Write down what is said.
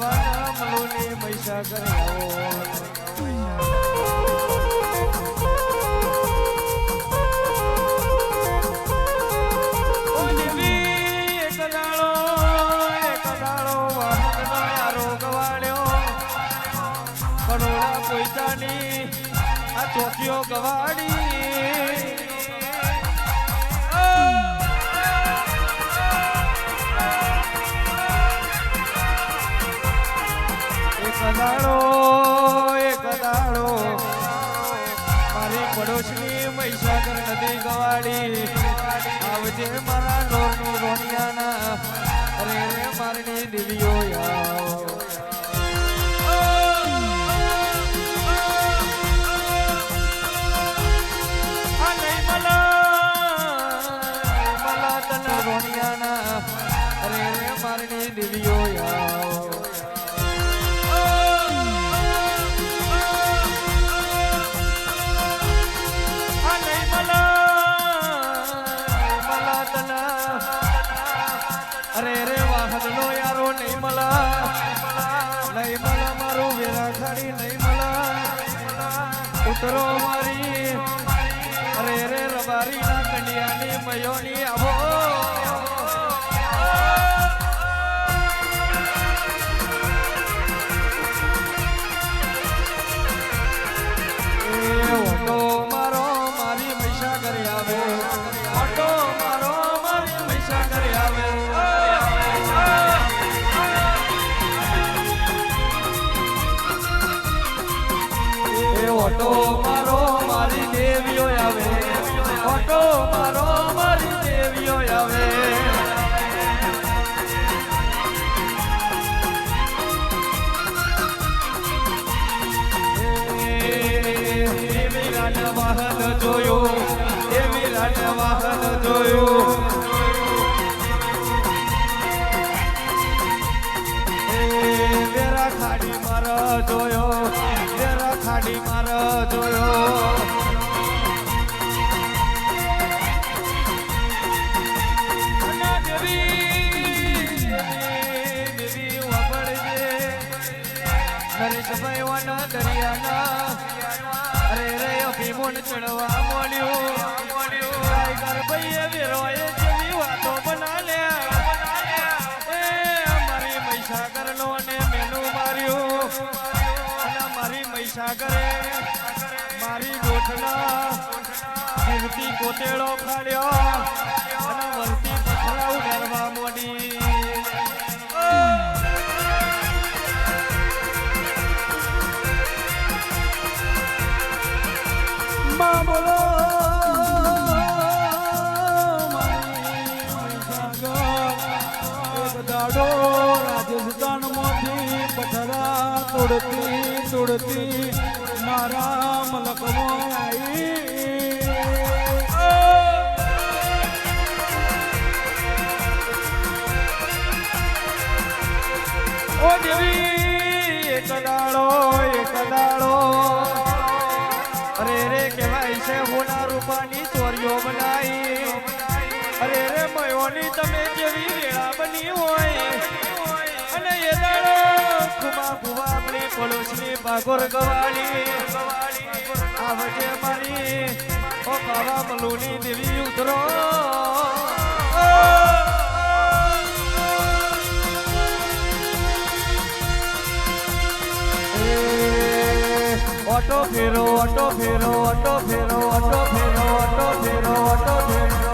કવાના મલોની પૈસા કરી આ ચોકીઓ ગવાડી એક દાડો મારી પડોશની મહીસાગર નદી ગવાડી આવજે મારા લોરનું રોનિયાના અરે રે મારની દેવીઓ રોનિયાના અરે રે મારની દેવીઓ અરે રે વાહનનો યારો નહીં મલા મારું વેરા ખાડી નહીં મલા ઉતરો મારી અરે રે રબારી ના કંડિયાની મયોની આવો ઓટો મારો મારી મહીસાગર આવે ઓટો મારો મારી મહીસાગર આવે ઓટો મારો મારી દેવીઓ આવે ઓટો મારો મારી દેવીઓ આવે એવી રાન વાહન જોયું એવી રાન વાહન જોયું વેરા ખાડી મારા જોયો વેરા ખાડી મારા જોયો દરિયાના અરે રે અભિમોન ચડવા મળ્યું ટાઈગર ભાઈએ વેરોએ જેવી વાતો બનાલ્યા એ મારી મહીસાગરનો ને મેનું માર્યું અને મારી મહીસાગરે મારી ગોઠના જીવતી કોતેડો ફાડ્યો અને વળતી પથરા ઉડાડવા મોડી બોલો એક દાડો રાજસ્થાન માંથી પથરા તોડતી મારા મલકમાં આવી ઓ દેવી એક દાડો અરે રે કેવાય છે હોના રૂપાની ચોરીઓ બનાવી અરે રે મયોની તમે જેવી વેળા બની હોય અને એ દાડો ખુમા ખુમા આપણી પડોશની ભાગોર ગવાડી આવજે મારી ઓ કાવા મલુની દેવી ઉતરો ઓટો ફેરો ઓટો ફેરો ઓટો ફેરો ઓટો ફેરો ઓટો ફેરો ઓટો ફેરો